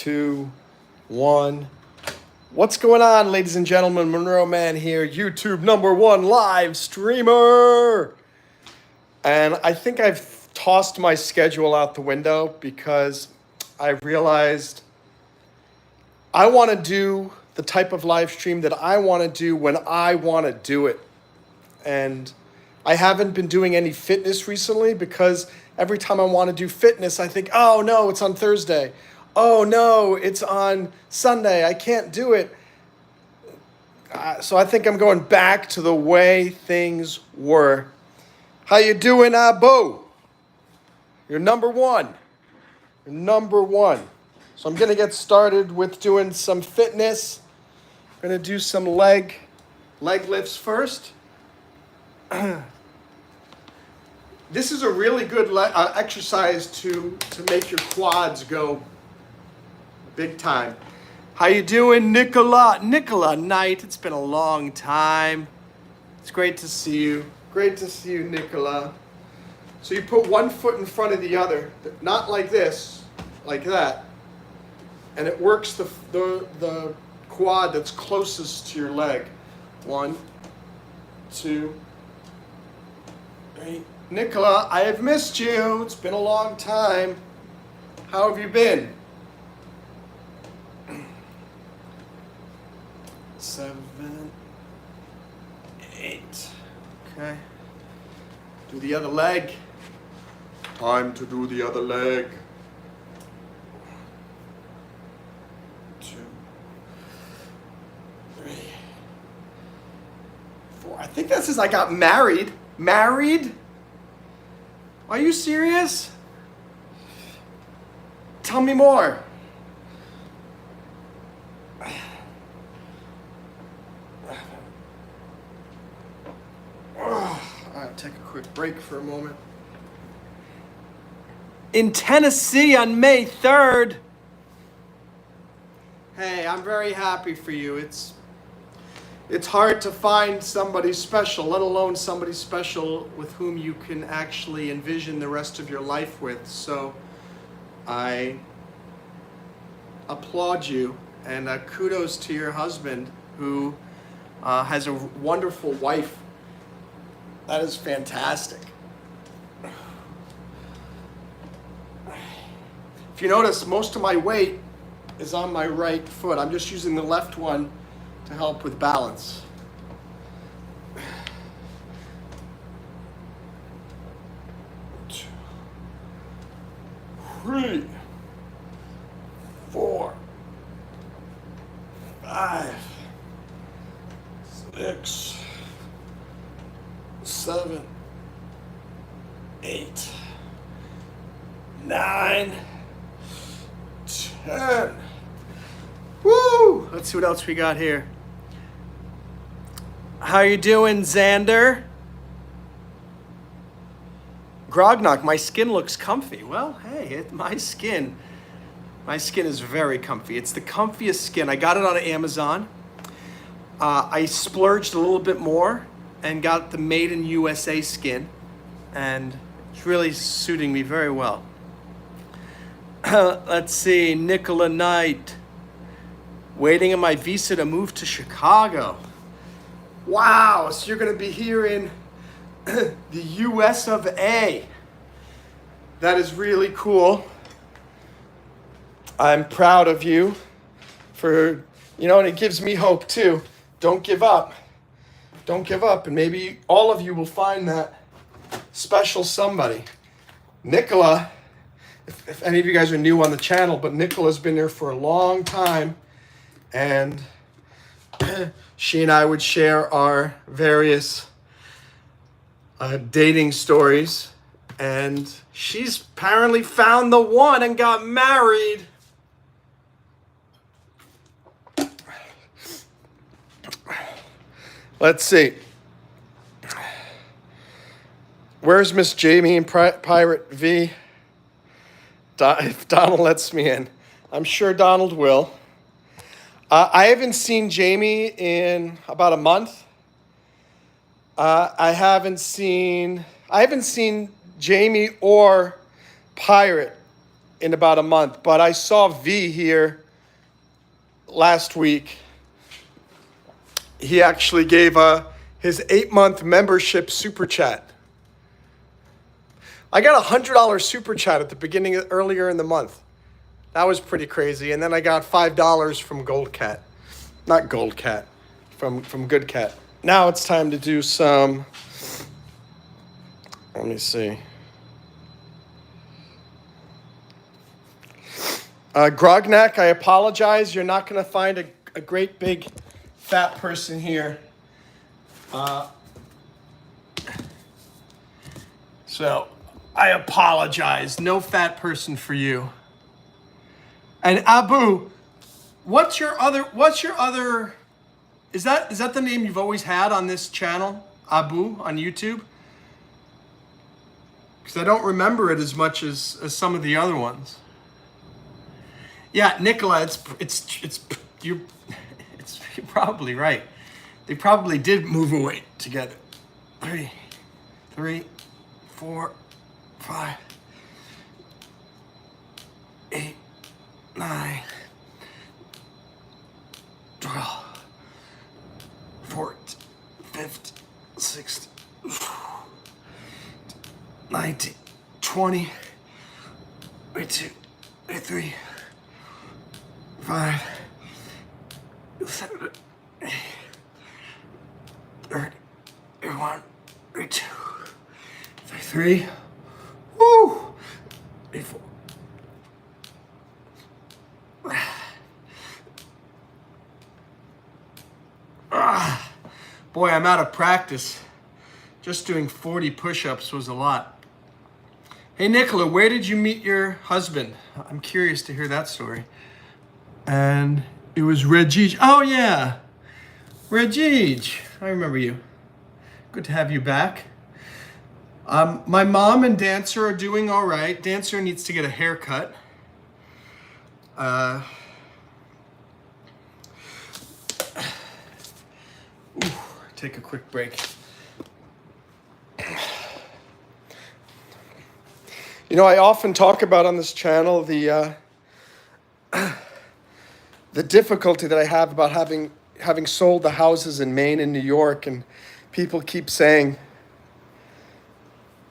2, 1. What's going on, ladies and gentlemen? Monroe Mann here, YouTube #1 live streamer. And I think I've tossed my schedule out the window because I realized I want to do the type of live stream that I want to do when I want to do it. And I haven't been doing any fitness recently because every time I want to do fitness, I think, oh no, it's on Thursday. Oh no, it's on Sunday. I can't do it. So I think I'm going back to the way things were. How you doing, Abu? You're #1. You're #1. So I'm going to get started with doing some fitness. I'm going to do some leg lifts first. This is a really good exercise to make your quads go big time. How you doing, Nicola? Nicola Knight, it's been a long time. It's great to see you. Great to see you, Nicola. So you put one foot in front of the other, not like this, like that. And it works the quad that's closest to your leg. 1, 2, 3. Nicola, I have missed you. It's been a long time. How have you been? 7, 8. Okay. Do the other leg. Time to do the other leg. 2, 3, 4. I think that's since I got married. Married? Are you serious? Tell me more. I'll take a quick break for a moment. In Tennessee on May 3rd. Hey, I'm very happy for you. It's hard to find somebody special, let alone somebody special with whom you can actually envision the rest of your life with. So I applaud you, and kudos to your husband who has a wonderful wife. That is fantastic. If you notice, most of my weight is on my right foot. I'm just using the left one to help with balance. 2, 3, 4, 5, 6, 7, 8, 9, 10. Woo! Let's see what else we got here. How you doing, Xander? Grognock, my skin looks comfy. Well, hey, my skin is very comfy. It's the comfiest skin. I got it on Amazon. I splurged a little bit more and got the made in USA skin, and it's really suiting me very well. Let's see, Nicola Knight. Waiting on my visa to move to Chicago. Wow, so you're going to be here in the US of A. That is really cool. I'm proud of you for, and it gives me hope too. Don't give up. Don't give up. And maybe all of you will find that special somebody. Nicola, if any of you guys are new on the channel, but Nicola's been there for a long time. And she and I would share our various dating stories. And she's apparently found the one and got married. Let's see. Where's Miss Jamie and Pirate V? If Donald lets me in. I'm sure Donald will. I haven't seen Jamie in about a month. I haven't seen Jamie or Pirate in about a month. But I saw V here last week. He actually gave his 8-month membership super chat. I got a $100 super chat at the beginning earlier in the month. That was pretty crazy. And then I got $5 from Gold Cat. Not Gold Cat, from Good Cat. Now it's time to do some, let me see. Grognak, I apologize. You're not going to find a great big fat person here. So I apologize. No fat person for you. And Abu, what's your other, is that the name you've always had on this channel? Abu on YouTube? Because I don't remember it as much as some of the other ones. Yeah, Nicola, you're probably right. They probably did move away together. 3, 4, 5, 8, 9, 12, 14, 15, 16, 19, 20, 22, 23, 5, 7, 8, 30, 31, 32, 33, woo, 34. Boy, I'm out of practice. Just doing 40 push-ups was a lot. Hey, Nicola, where did you meet your husband? I'm curious to hear that story. And it was Reggie. Oh, yeah. Reggie. I remember you. Good to have you back. My mom and Dancer are doing all right. Dancer needs to get a haircut. Take a quick break. You know, I often talk about on this channel the difficulty that I have about having sold the houses in Maine and New York, and people keep saying,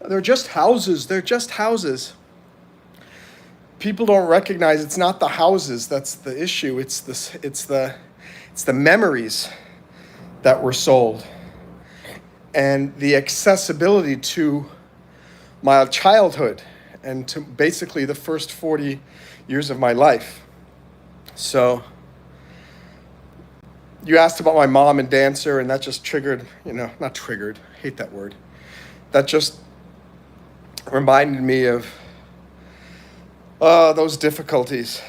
they're just houses, they're just houses. People don't recognize it's not the houses that's the issue, it's the memories that were sold and the accessibility to my childhood and to basically the first 40 years of my life. So you asked about my mom and Dancer, and that just triggered, not triggered, I hate that word. That just reminded me of those difficulties.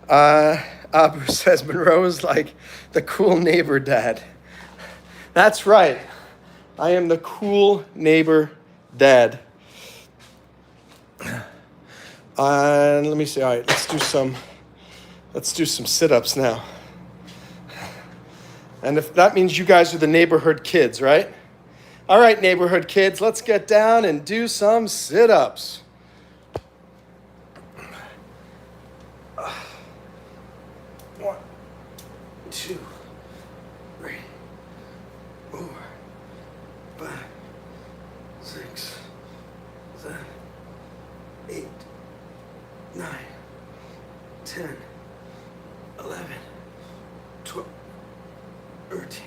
Abu says Monroe is like the cool neighbor dad. That's right. I am the cool neighbor dad. Let me see. All right, let's do some sit-ups now. And if that means you guys are the neighborhood kids, right? All right, neighborhood kids, let's get down and do some sit-ups. 1, 2, 3, 4, 5, 6, 7, 8, 9, 10, 11, 12, 13,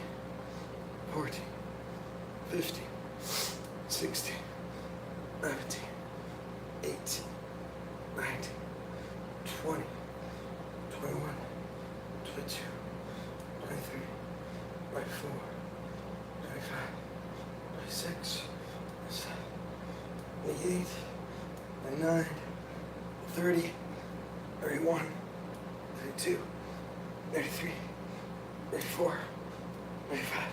14, 15, 16, 17, 18, 19, 20, 21, 22, 23, 24, 25, 26, 27, 28, 29, 30, 31, 32, 33, 34, 35,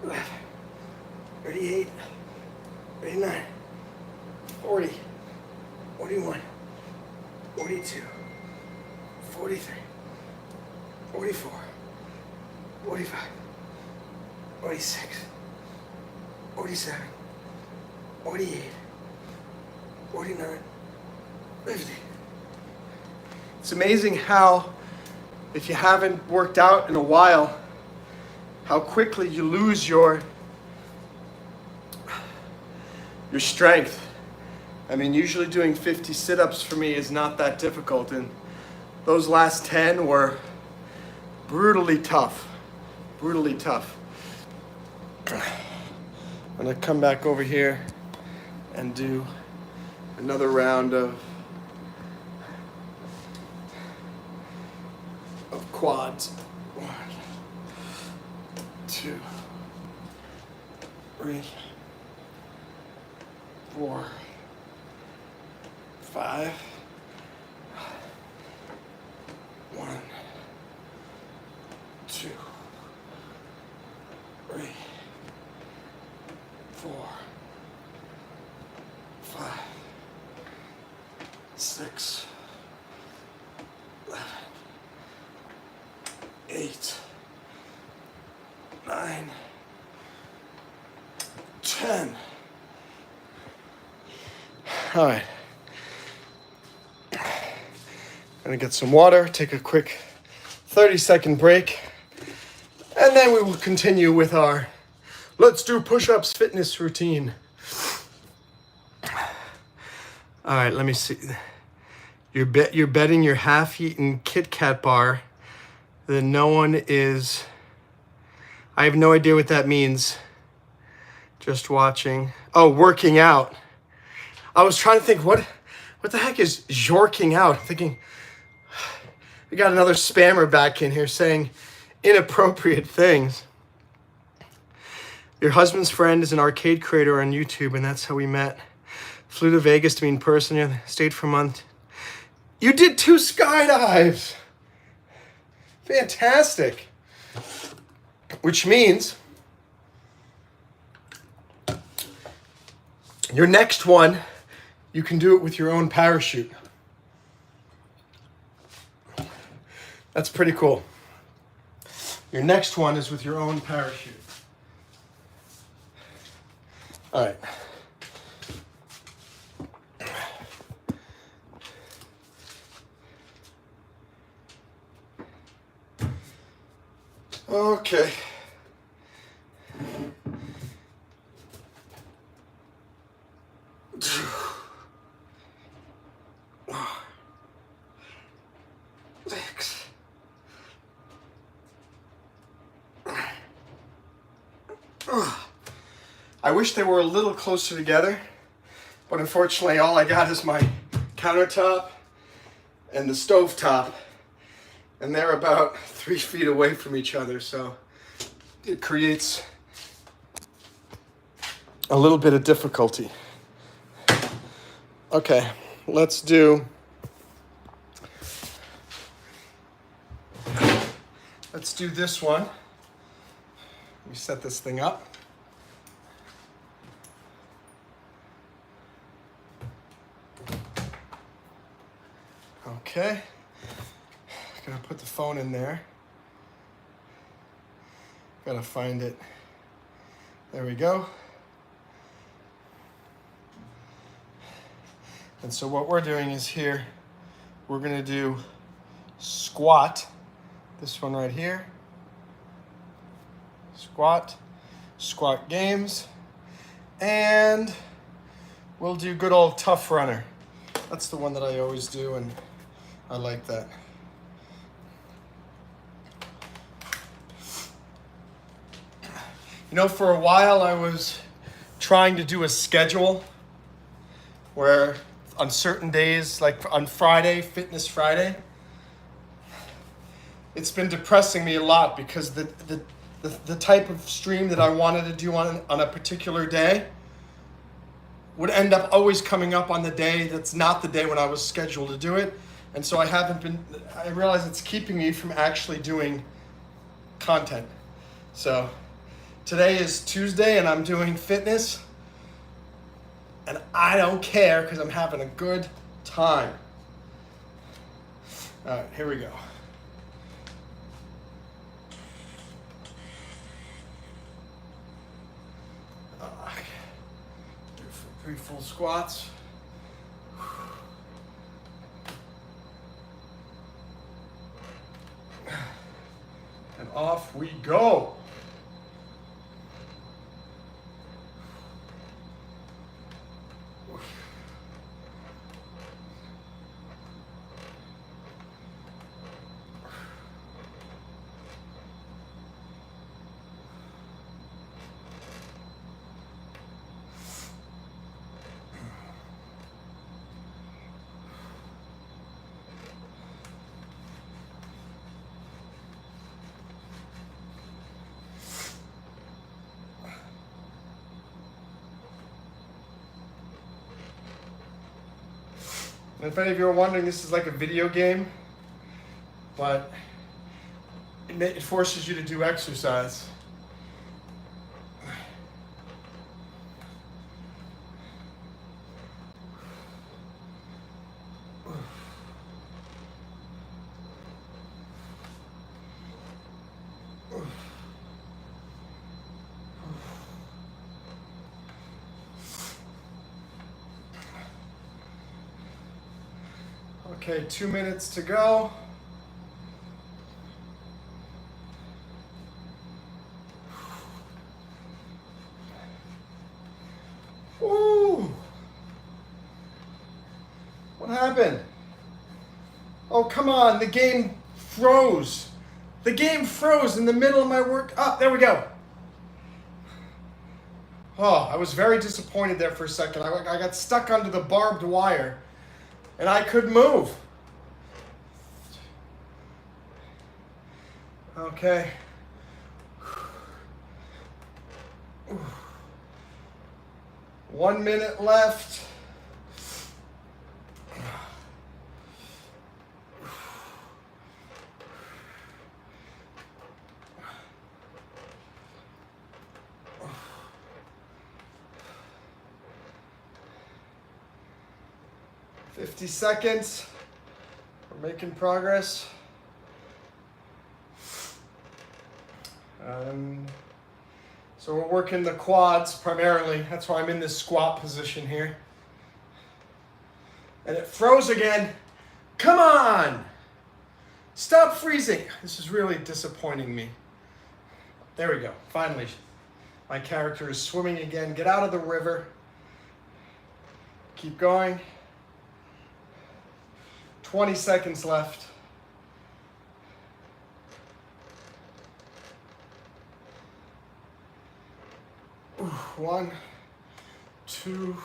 11, 38, 39, 40, 41, 42, 43, 44, 45, 46, 47, 48, 49, 50. It's amazing how, if you haven't worked out in a while, how quickly you lose your strength. I mean, usually doing 50 sit-ups for me is not that difficult, and those last 10 were brutally tough. Brutally tough. I'm gonna come back over here and do another round of quads. 1, 2, 3, 4, 5. 1, 2, 3, 4, 5, 6, 7, 8, 9, 10. All right. Gonna get some water, take a quick 30-second break, and then we will continue with our let's do push-ups fitness routine. All right, let me see. You're betting your half-eaten Kit Kat bar that no one is. I have no idea what that means. Just watching. Oh, working out. I was trying to think, what the heck is jorking out? I'm thinking, we got another spammer back in here saying inappropriate things. Your husband's friend is an arcade creator on YouTube, and that's how we met. Flew to Vegas to meet in person, stayed for a month. You did 2 skydives. Fantastic. Which means your next one, you can do it with your own parachute. That's pretty cool. Your next one is with your own parachute. All right. Okay. I wish they were a little closer together, but unfortunately all I got is my countertop and the stovetop, and they're about 3 feet away from each other, so it creates a little bit of difficulty. Okay, let's do this one. Let me set this thing up. Okay, gonna put the phone in there. Gotta find it. There we go. And so what we're doing is here, we're gonna do squat, this one right here. Squat games, and we'll do good old tough runner. That's the one that I always do, and I like that. You know, for a while I was trying to do a schedule where on certain days, like on Friday, Fitness Friday, it's been depressing me a lot because the type of stream that I wanted to do on a particular day would end up always coming up on the day that's not the day when I was scheduled to do it. And so I realize it's keeping me from actually doing content. So today is Tuesday and I'm doing fitness, and I don't care because I'm having a good time. All right, here we go. Do 3 full squats. off we go. And if any of you are wondering, this is like a video game, but it forces you to do exercise. Okay, 2 minutes to go. Woo! What happened? Oh, come on, the game froze. The game froze in the middle of my work. Oh, there we go. Oh, I was very disappointed there for a second. I got stuck under the barbed wire. And I couldn't move. Okay. 1 minute left. $50 seconds. We're making progress. So we're working the quads primarily. That's why I'm in this squat position here. And it froze again. Come on! Stop freezing. This is really disappointing me. There we go. Finally, my character is swimming again. Get out of the river. Keep going. 20 seconds left. Ooh, 1, 2,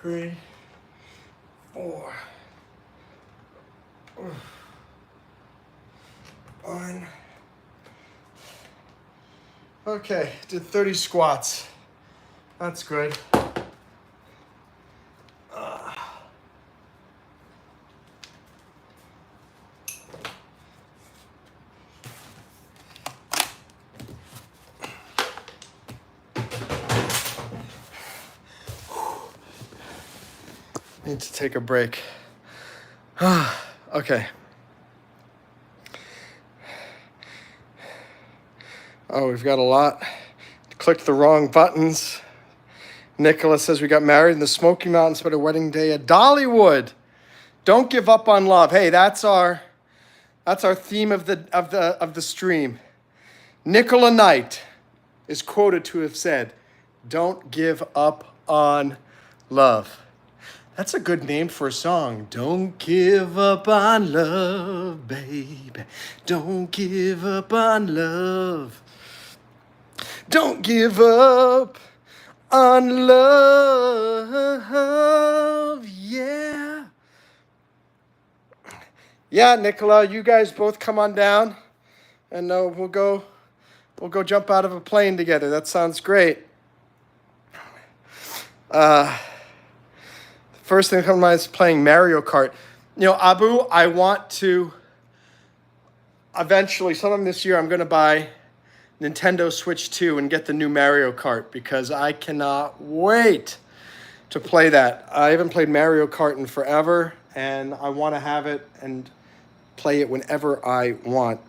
3, 4. 1. Okay, did 30 squats. That's good. Need to take a break. Okay. Oh, we've got a lot. Clicked the wrong buttons. Nicholas says we got married in the Smoky Mountains, spent a wedding day at Dollywood. Don't give up on love. Hey, that's our theme of the stream. Nicola Knight is quoted to have said, "Don't give up on love." That's a good name for a song. Don't give up on love, baby. Don't give up on love. Don't give up on love, yeah. Yeah, Nicola, you guys both come on down, and we'll go jump out of a plane together. That sounds great. First thing that comes to mind is playing Mario Kart. You know, Abu, I want to eventually, sometime this year, I'm going to buy Nintendo Switch 2 and get the new Mario Kart because I cannot wait to play that. I haven't played Mario Kart in forever, and I want to have it and play it whenever I want.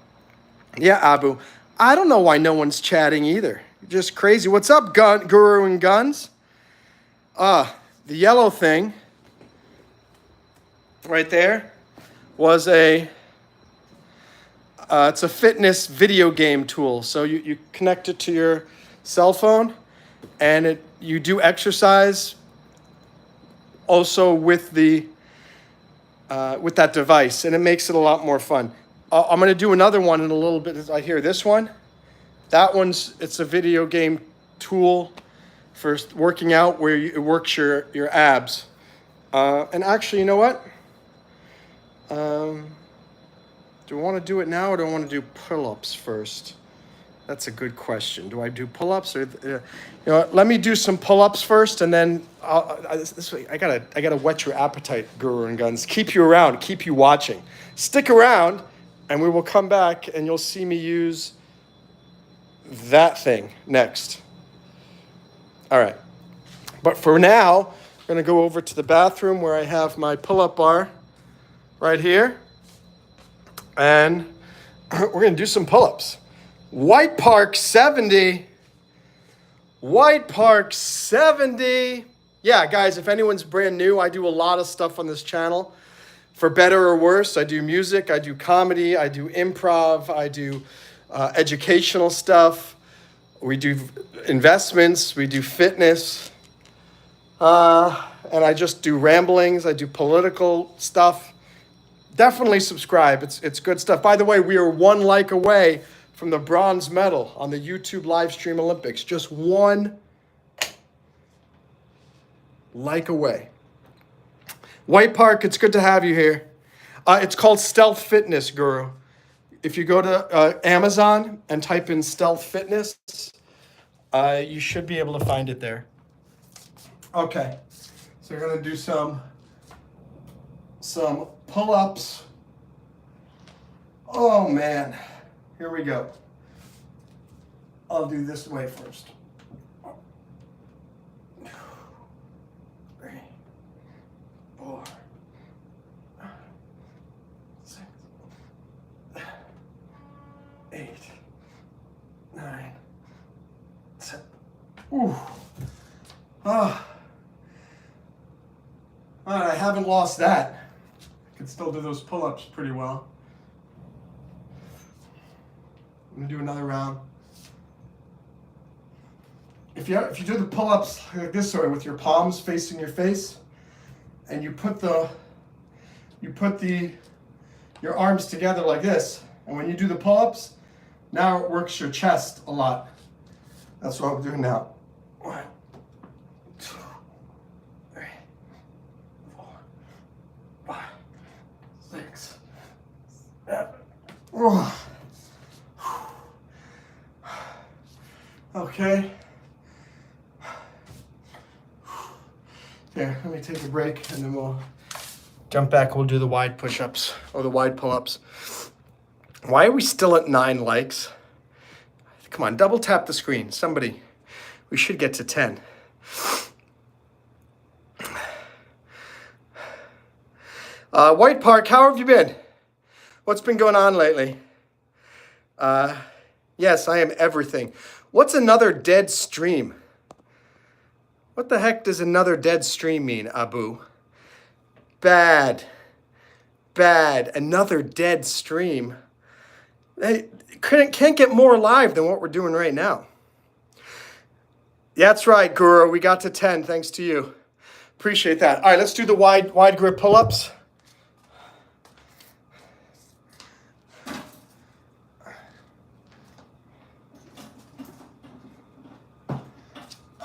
Yeah, Abu, I don't know why no one's chatting either. Just crazy. What's up, Guru and Guns? The yellow thing right there was a It's a fitness video game tool. So you connect it to your cell phone, and you do exercise also with that device, and it makes it a lot more fun. I'm going to do another one in a little bit. I hear this one. It's a video game tool for working out where it works your abs. And actually, you know what? Do I want to do it now, or do I want to do pull-ups first? That's a good question. Do I do pull-ups or, you know what? Let me do some pull-ups first, and then this way I gotta whet your appetite, Guru and Guns. Keep you around, keep you watching. Stick around, and we will come back, and you'll see me use that thing next. All right. But for now, I'm gonna go over to the bathroom where I have my pull-up bar right here, and we're gonna do some pull-ups. White Park 70. White Park 70. Yeah, guys, if anyone's brand new, I do a lot of stuff on this channel. For better or worse, I do music, I do comedy, I do improv, I do educational stuff. We do investments, we do fitness. And I just do ramblings, I do political stuff. Definitely subscribe, it's good stuff. By the way, we are 1 like away from the bronze medal on the YouTube live stream Olympics. Just 1 like away. White Park, it's good to have you here. It's called Stealth Fitness, Guru. If you go to Amazon and type in Stealth Fitness, you should be able to find it there. Okay, so we're gonna do some pull-ups. Oh man. Here we go. I'll do this way first. 3, 4, 6, 8, 9, 10. Ooh. Ah. All right, I haven't lost that. I can still do those pull-ups pretty well. I'm gonna do another round. If you do the pull-ups like this way with your palms facing your face, and you put your arms together like this, and when you do the pull-ups, now it works your chest a lot. That's what I'm doing now. 1, 2, 3, 4, 5, 6, 7. Oh. Okay. Here, let me take a break, and then we'll jump back. We'll do the wide push-ups or the wide pull-ups. Why are we still at 9 likes? Come on, double tap the screen. Somebody. We should get to 10. White Park, how have you been? What's been going on lately? Yes, I am everything. What's another dead stream? What the heck does another dead stream mean, Abu? Bad. Another dead stream. They can't get more live than what we're doing right now. That's right, Guru. We got to 10 thanks to you. Appreciate that. All right, let's do the wide grip pull-ups.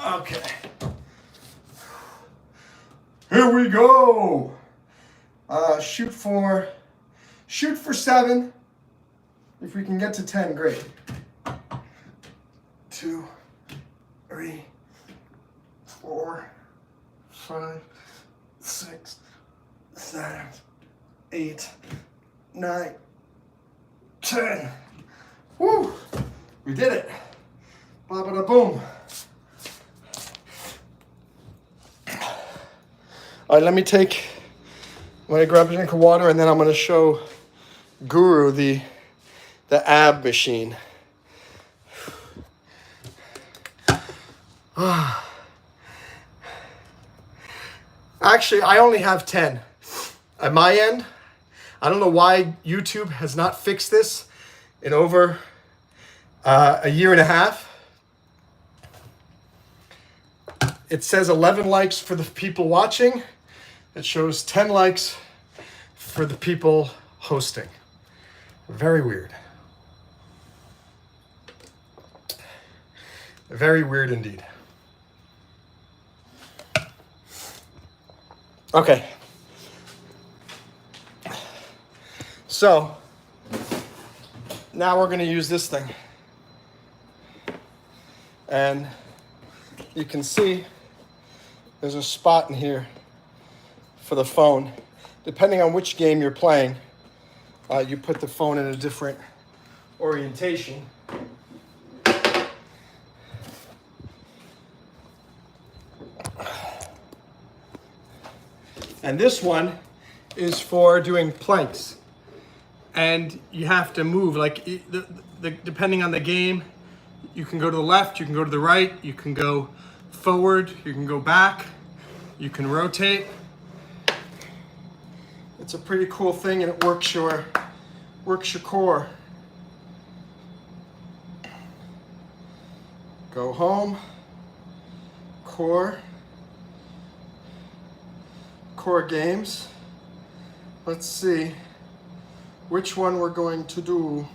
Okay. Here we go. Shoot for 7. If we can get to 10, great. 2, 3, 4, 5, 6, 7, 8, 9, 10. Woo! We did it. Ba-ba-da-boom. All right, I'm gonna grab a drink of water, and then I'm gonna show Guru the ab machine. Actually, I only have 10. At my end, I don't know why YouTube has not fixed this. in over a year and a half. It says 11 likes for the people watching. It shows 10 likes for the people hosting. Very weird. Very weird indeed. Okay. So, now we're going to use this thing. And you can see there's a spot in here for the phone. Depending on which game you're playing, you put the phone in a different orientation. And this one is for doing planks. And you have to move, like depending on the game, you can go to the left, you can go to the right, you can go forward, you can go back, you can rotate. It's a pretty cool thing, and it works your core. Go home, core games. Let's see which one we're going to do.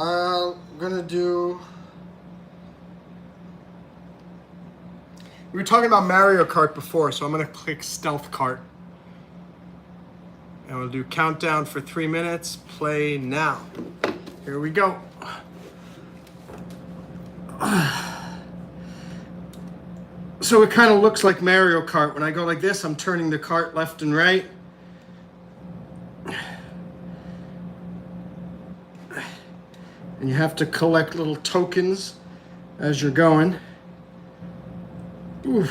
I'm gonna do. We were talking about Mario Kart before, so I'm gonna click Stealth Kart. And we'll do countdown for 3 minutes. Play now. Here we go. So it kind of looks like Mario Kart. When I go like this, I'm turning the cart left and right. And you have to collect little tokens as you're going. Oof.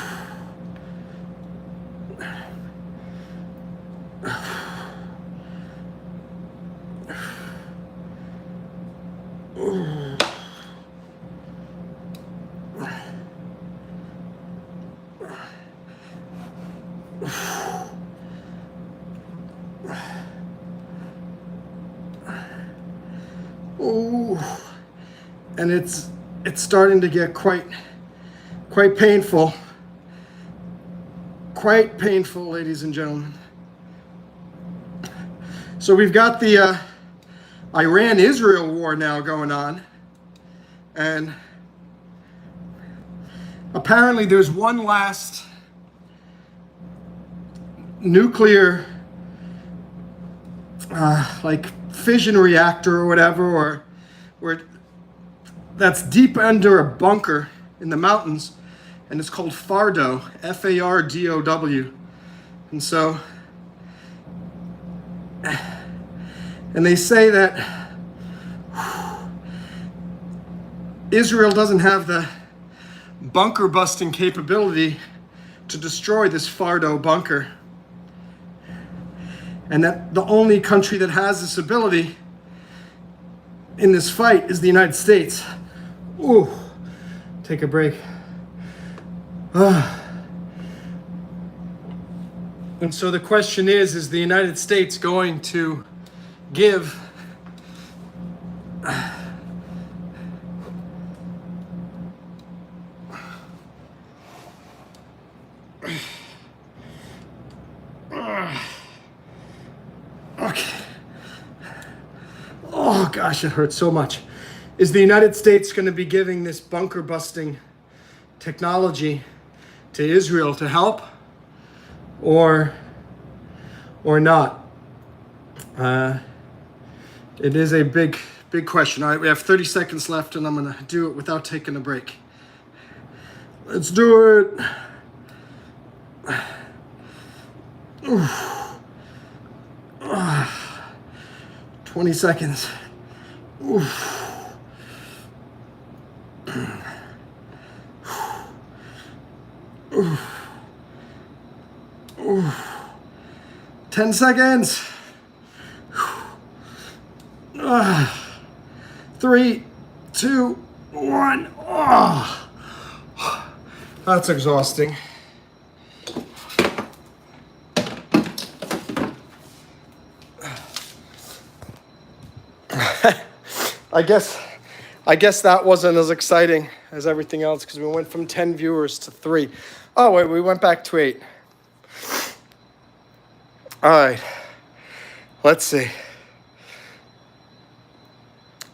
Ooh. And it's starting to get quite painful. Quite painful, ladies and gentlemen. So we've got the Iran-Israel war now going on. And apparently there's one last nuclear like fission reactor or whatever, or where that's deep under a bunker in the mountains, and it's called Fardo, F-A-R-D-O-W. And so, and they say that Israel doesn't have the bunker busting capability to destroy this Fardo bunker. And that the only country that has this ability in this fight is the United States. Ooh, take a break. And so the question is the United States going to give oh gosh, it hurts so much. Is the United States going to be giving this bunker busting technology to Israel to help, or not? It is a big question. All right, we have 30 seconds left, and I'm going to do it without taking a break. Let's do it. 20 seconds. Oof. 10 seconds. 3, 2, 1. That's exhausting. I guess that wasn't as exciting as everything else because we went from 10 viewers to 3. Oh, wait, we went back to 8. All right. Let's see.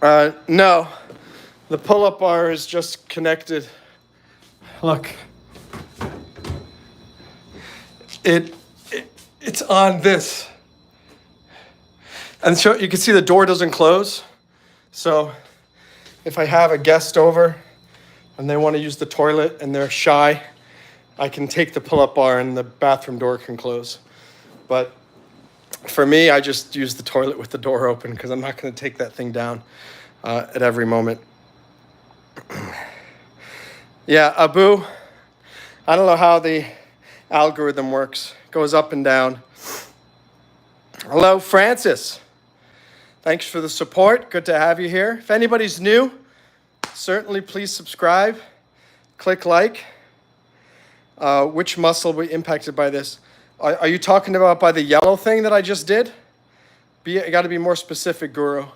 No, the pull-up bar is just connected. Look. It's on this. And so you can see the door doesn't close. So if I have a guest over and they want to use the toilet and they're shy, I can take the pull-up bar and the bathroom door can close. But for me, I just use the toilet with the door open because I'm not going to take that thing down at every moment. Yeah, Abu, I don't know how the algorithm works. It goes up and down. Hello, Francis. Thanks for the support. Good to have you here. If anybody's new, certainly please subscribe. Click like. Which muscle will be impacted by this? Are you talking about by the yellow thing that I just did? You got to be more specific, Guru.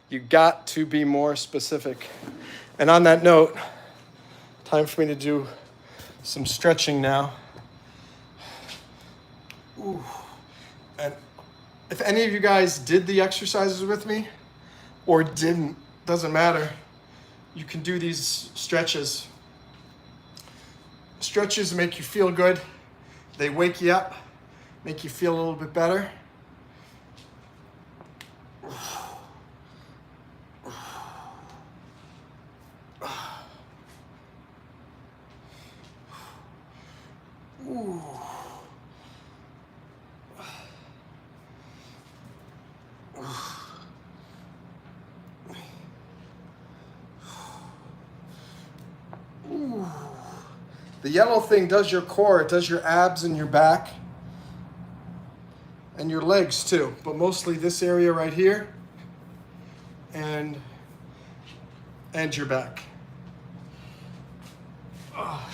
You got to be more specific. And on that note, time for me to do some stretching now. Ooh. And if any of you guys did the exercises with me or didn't, doesn't matter. You can do these stretches. Stretches make you feel good. They wake you up, make you feel a little bit better. Ooh. Ooh. The yellow thing does your core, it does your abs and your back and your legs too, but mostly this area right here and your back. Oh.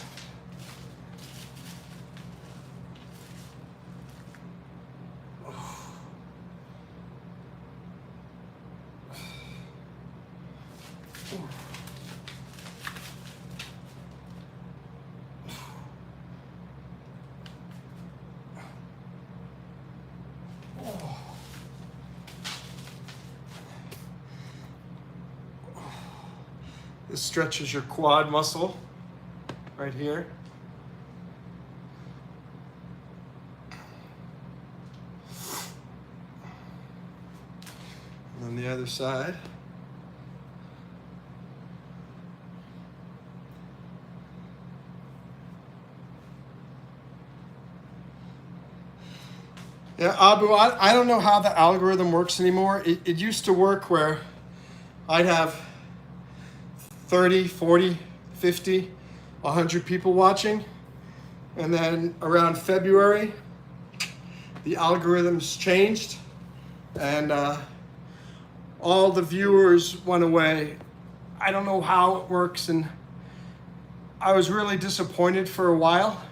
This stretches your quad muscle right here. And on the other side. Yeah, Abu, I don't know how the algorithm works anymore. It used to work where I'd have 30, 40, 50, 100 people watching. And then around February, the algorithms changed and all the viewers went away. I don't know how it works, and I was really disappointed for a while.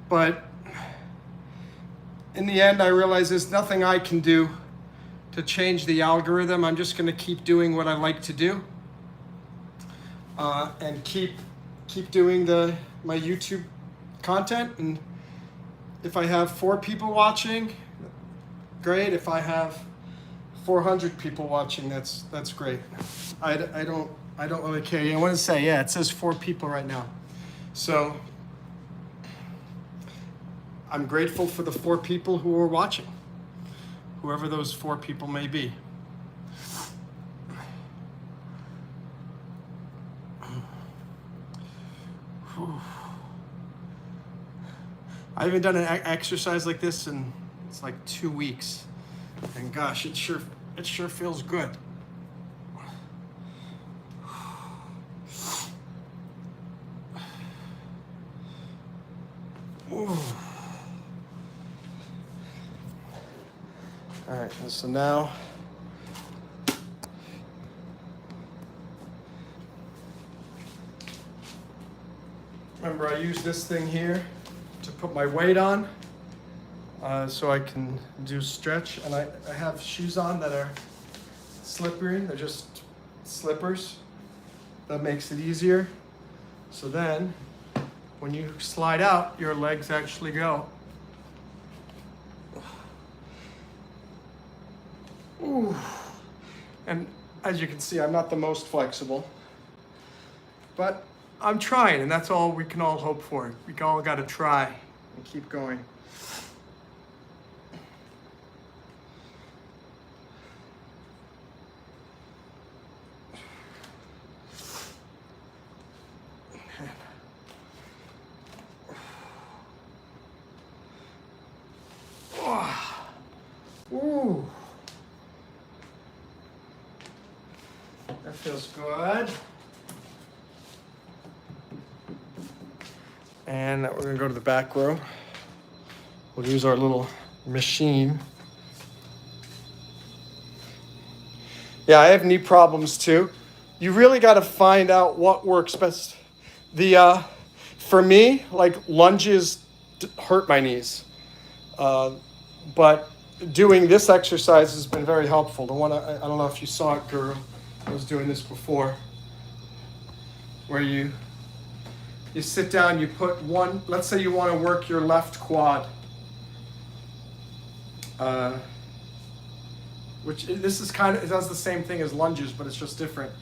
But in the end, I realized there's nothing I can do to change the algorithm. I'm just going to keep doing what I like to do. And keep doing my YouTube content. And if I have 4 people watching, great. If I have 400 people watching, that's great. I don't really care. I want to say, yeah, it says 4 people right now. So I'm grateful for the 4 people who are watching, whoever those 4 people may be. I haven't done an exercise like this in it's like 2 weeks, and gosh, it sure feels good. Ooh. All right, so now Remember, I use this thing here to put my weight on so I can do stretch. And I have shoes on that are slippery. They're just slippers. That makes it easier. So then, when you slide out, your legs actually go. Ooh. And as you can see, I'm not the most flexible, but I'm trying, and that's all we can all hope for. We all got to try and keep going. Ooh. That feels good. And we're gonna go to the back row. We'll use our little machine. Yeah, I have knee problems too. You really gotta find out what works best. For me, like lunges hurt my knees. But doing this exercise has been very helpful. The one, I don't know if you saw it, Guru. I was doing this before. Where you sit down, you put one, let's say you want to work your left quad. This is kind of, it does the same thing as lunges, but it's just different.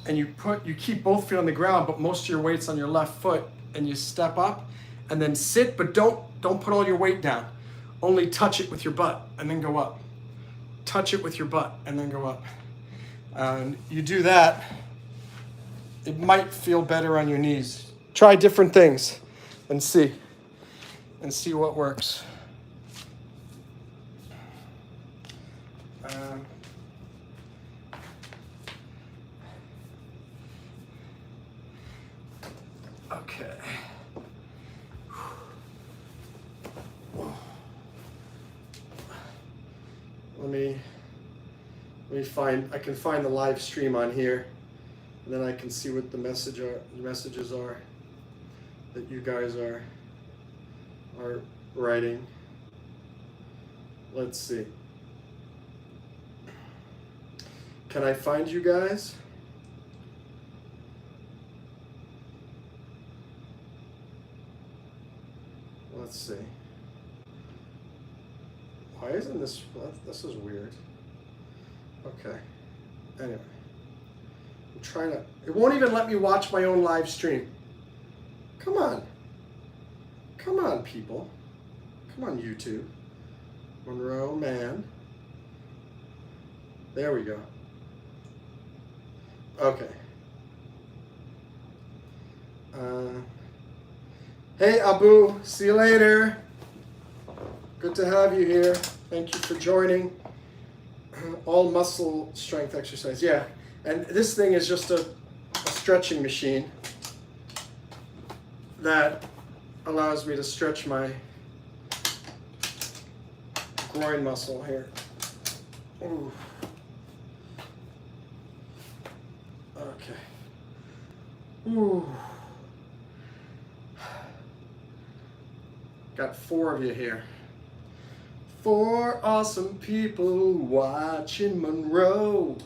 And you keep both feet on the ground, but most of your weight's on your left foot, and you step up and then sit, but don't put all your weight down. Only touch it with your butt and then go up. Touch it with your butt and then go up. And you do that, it might feel better on your knees. Try different things and see what works. Okay. Let me find, I can find the live stream on here, and then I can see what the messages are that you guys are writing. Let's see. Can I find you guys? Let's see. Why isn't this is weird. Okay. Anyway. I'm trying to, it won't even let me watch my own live stream. Come on. Come on, people. Come on, YouTube. Monroe Mann. There we go. Okay. Hey, Abu. See you later. Good to have you here. Thank you for joining. All muscle strength exercise. Yeah. And this thing is just a stretching machine that allows me to stretch my groin muscle here. Ooh. Okay. Ooh. Got 4 of you here. 4 awesome people watching Monroe.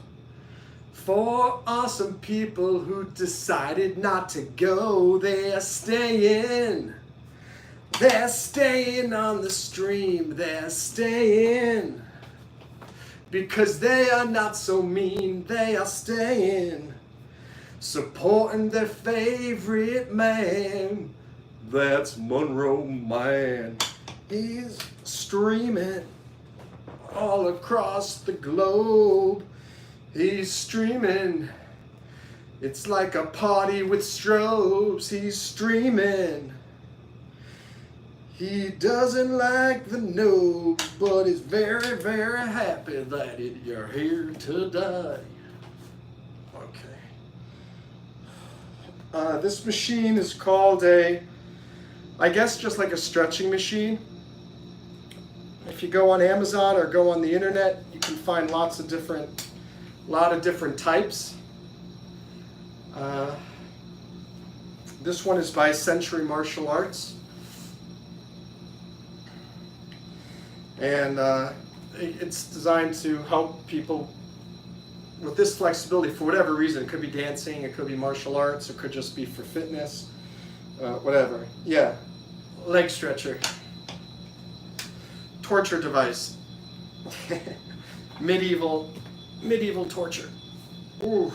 4 awesome people who decided not to go. They're staying. They're staying on the stream. They're staying. Because they are not so mean. They are staying. Supporting their favorite man. That's Monroe Mann. He's streaming all across the globe. He's streaming. It's like a party with strobes. He's streaming. He doesn't like the noob, but he's very, very happy that you're here today. Okay. This machine is called I guess just like a stretching machine. If you go on Amazon or go on the internet, you can find a lot of different types. This one is by Century Martial Arts. And it's designed to help people with this flexibility for whatever reason. It could be dancing, it could be martial arts, it could just be for fitness, whatever. Yeah, leg stretcher. Torture device. medieval torture. Ooh.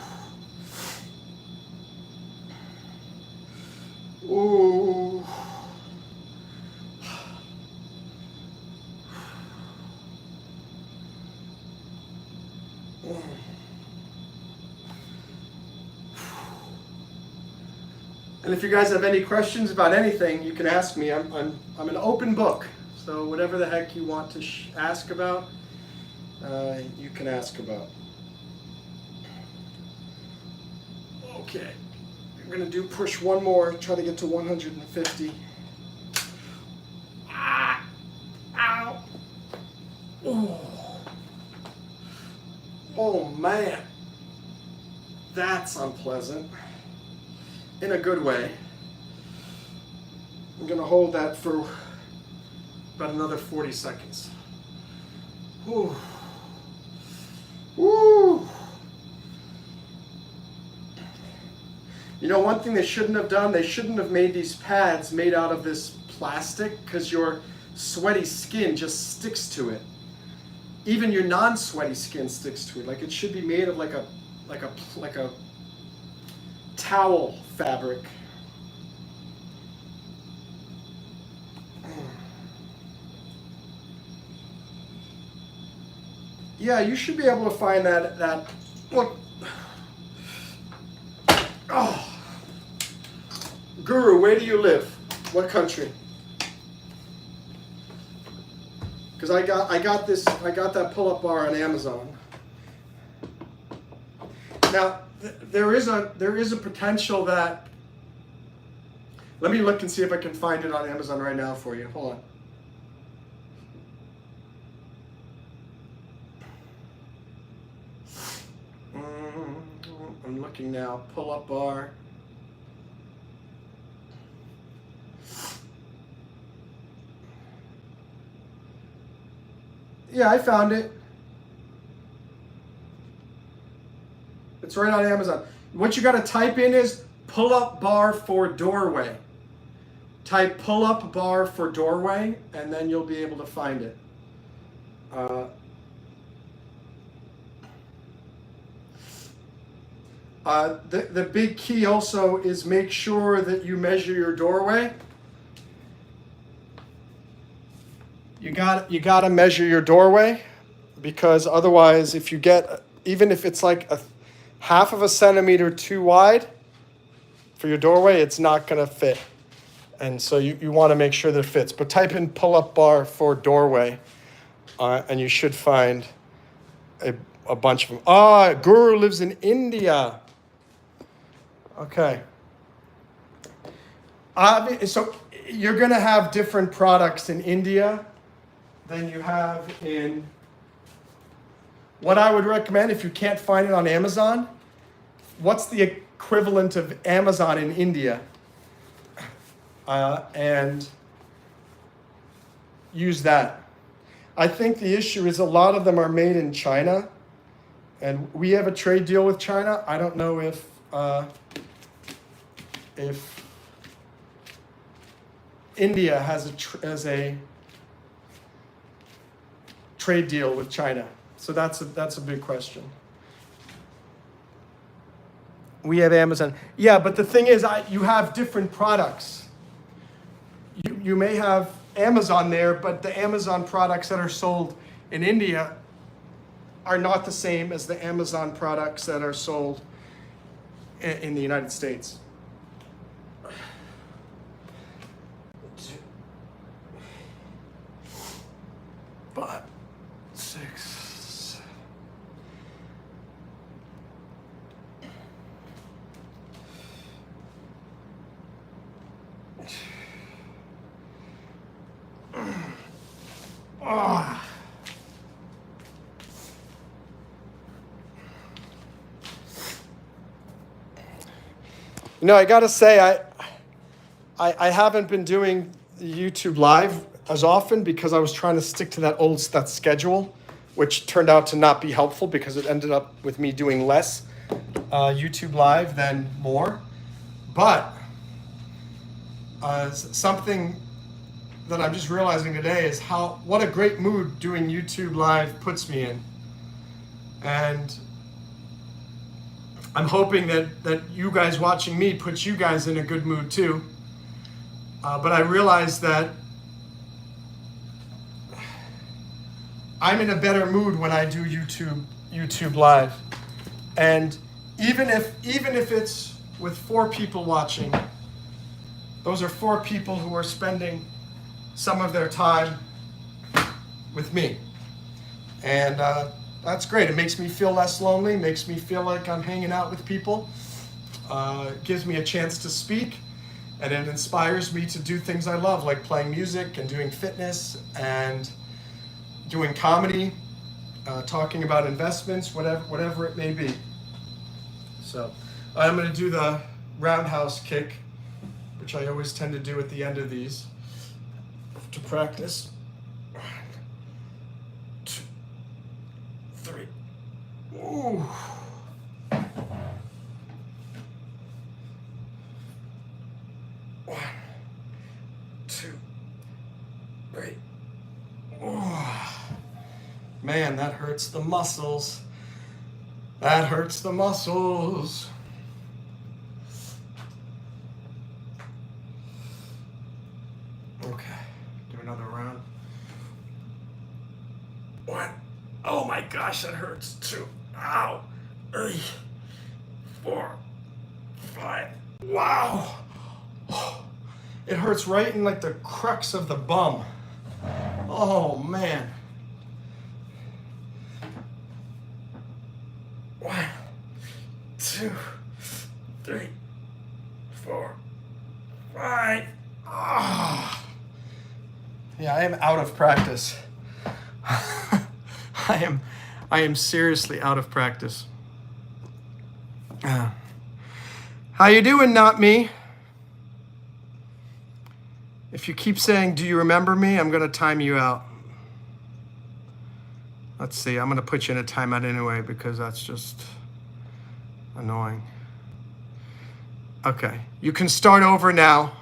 Ooh. And if you guys have any questions about anything, you can ask me. I'm an open book. So whatever the heck you want to ask about, you can ask about. Okay, I'm gonna do push one more, try to get to 150. Ah, ow. Oh man, that's unpleasant. In a good way. I'm gonna hold that for about another 40 seconds. Whew. Woo. You know, one thing they shouldn't have done, they shouldn't have made these pads made out of this plastic, because your sweaty skin just sticks to it. Even your non-sweaty skin sticks to it. Like, it should be made of like a towel fabric. Yeah, you should be able to find that look. Oh. Guru, where do you live? What country? Because I got that pull-up bar on Amazon. Now, there is a potential that, let me look and see if I can find it on Amazon right now for you. Hold on. I'm looking now. Pull-up bar. Yeah, I found it. It's right on Amazon. What you got to type in is pull-up bar for doorway. Type pull-up bar for doorway, and then you'll be able to find it. The big key also is make sure that you measure your doorway. You got to measure your doorway, because otherwise, if you get, even if it's like a half of a centimeter too wide for your doorway, it's not going to fit. And so you want to make sure that it fits. But type in pull-up bar for doorway, and you should find a bunch of them. Guru lives in India. Okay. So you're going to have different products in India than you have in... What I would recommend, if you can't find it on Amazon, what's the equivalent of Amazon in India? And use that. I think the issue is a lot of them are made in China, and we have a trade deal with China. I don't know if India has a trade deal with China. So that's a big question. We have Amazon. Yeah, but the thing is, you have different products. You may have Amazon there, but the Amazon products that are sold in India are not the same as the Amazon products that are sold in the United States. But 6. Oh. You know, I gotta say, I haven't been doing YouTube Live as often because I was trying to stick to that schedule, which turned out to not be helpful because it ended up with me doing less YouTube Live than more. But something that I'm just realizing today is what a great mood doing YouTube Live puts me in. And I'm hoping that you guys watching me puts you guys in a good mood too. But I realize that I'm in a better mood when I do YouTube Live. And even if it's with 4 people watching, those are 4 people who are spending some of their time with me. And that's great. It makes me feel less lonely, makes me feel like I'm hanging out with people. It gives me a chance to speak, and it inspires me to do things I love, like playing music and doing fitness and doing comedy, talking about investments, whatever it may be. So I'm going to do the roundhouse kick, which I always tend to do at the end of these to practice. 1, 2, 3. Ooh. 1, 2, 3. Oh, man, that hurts the muscles. That hurts the muscles. Okay, do another round. 1. Oh my gosh, that hurts. 2. Ow. 3, 4, 5. Wow. It hurts right in like the crux of the bum. Oh man. 1, 2, 3, 4, 5. Ah. Yeah, I am out of practice. I am seriously out of practice. How you doing, not me? If you keep saying, do you remember me? I'm going to time you out. Let's see. I'm going to put you in a timeout anyway because that's just annoying. Okay. You can start over now.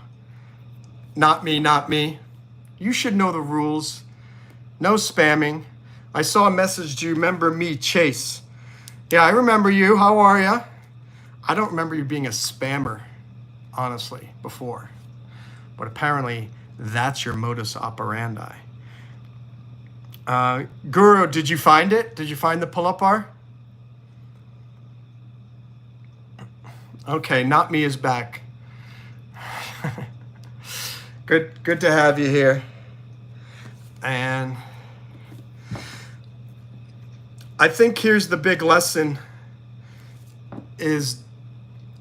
Not me, not me. You should know the rules. No spamming. I saw a message. Do you remember me, Chase? Yeah, I remember you. How are you? I don't remember you being a spammer, honestly, before. But apparently, that's your modus operandi. Guru, did you find it? Did you find the pull-up bar? Okay, not me is back. Good to have you here. And I think here's the big lesson is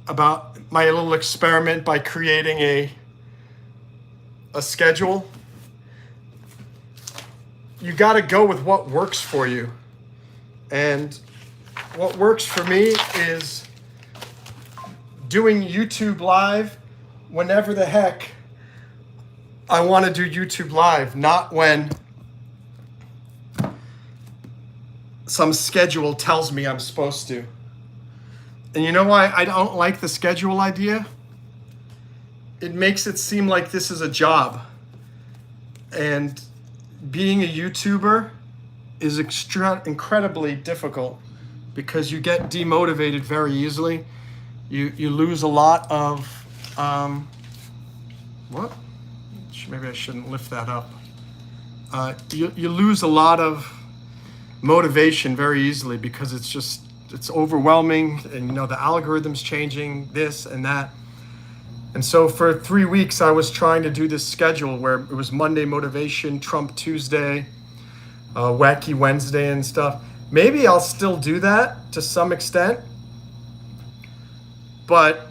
about my little experiment by creating a schedule. You got to go with what works for you. And what works for me is doing YouTube Live whenever the heck I want to do YouTube Live, not when some schedule tells me I'm supposed to. And you know why I don't like the schedule idea? It makes it seem like this is a job. And being a YouTuber is incredibly difficult because you get demotivated very easily. You lose a lot of, what? Maybe I shouldn't lift that up. You lose a lot of motivation very easily because it's overwhelming, and the algorithm's changing this and that. And so for 3 weeks, I was trying to do this schedule where it was Monday motivation, Trump Tuesday, wacky Wednesday and stuff. Maybe I'll still do that to some extent. But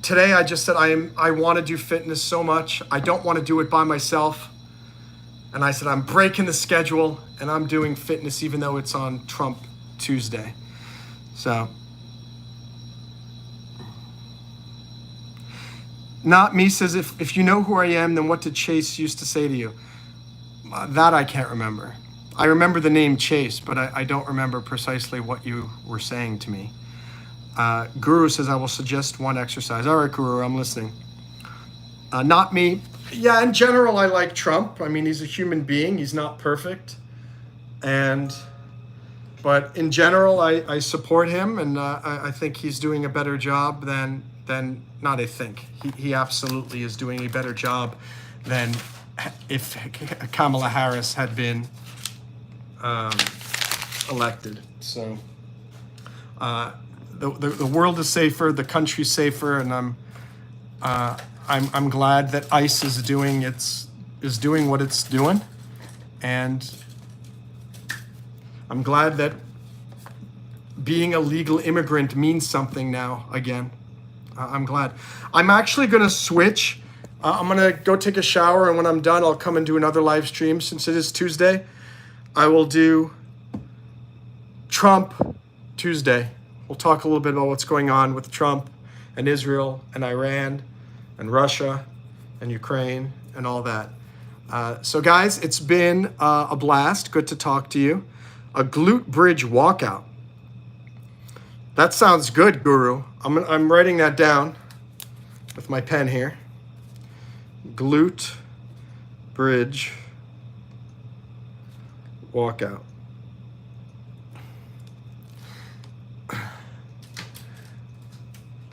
today I just said I want to do fitness so much. I don't want to do it by myself. And I said, I'm breaking the schedule and I'm doing fitness even though it's on Trump Tuesday. So Not me says, if you know who I am, then what did Chase used to say to you? That I can't remember. I remember the name Chase, but I don't remember precisely what you were saying to me. Guru says, I will suggest one exercise. All right, Guru, I'm listening. Not me. Yeah, in general, I like Trump. I mean, he's a human being. He's not perfect. But in general, I support him, and I think he's doing a better job than not I think. He absolutely is doing a better job than if Kamala Harris had been elected. So the world is safer, the country's safer, and I'm glad that ICE is doing what it's doing, and I'm glad that being a legal immigrant means something now again. I'm glad. I'm actually going to switch. I'm going to go take a shower, and when I'm done, I'll come and do another live stream. Since it is Tuesday, I will do Trump Tuesday. We'll talk a little bit about what's going on with Trump and Israel and Iran and Russia and Ukraine and all that. So guys, it's been a blast. Good to talk to you. A glute bridge walkout. That sounds good, Guru. I'm writing that down with my pen here. Glute bridge walkout.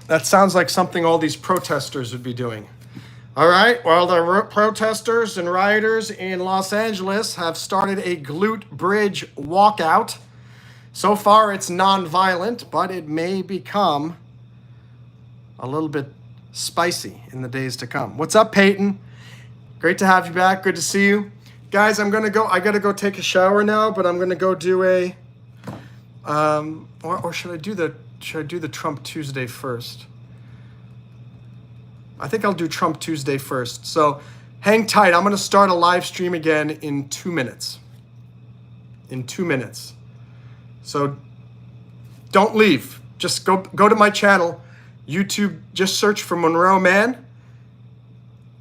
That sounds like something all these protesters would be doing. All right, well, the protesters and rioters in Los Angeles have started a glute bridge walkout. So far, it's non-violent, but it may become a little bit spicy in the days to come. What's up, Peyton? Great to have you back. Good to see you. Guys, I gotta go take a shower now, but I'm gonna go do a, or should I do the Trump Tuesday first? I think I'll do Trump Tuesday first. So hang tight. I'm going to start a live stream again in 2 minutes. In 2 minutes. So don't leave. Just go to my channel. YouTube, just search for Monroe Mann.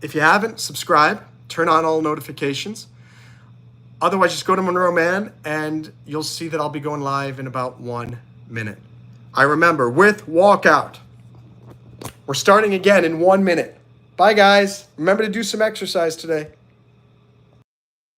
If you haven't, subscribe. Turn on all notifications. Otherwise, just go to Monroe Mann and you'll see that I'll be going live in about 1 minute. I remember, with walkout. We're starting again in 1 minute. Bye, guys. Remember to do some exercise today.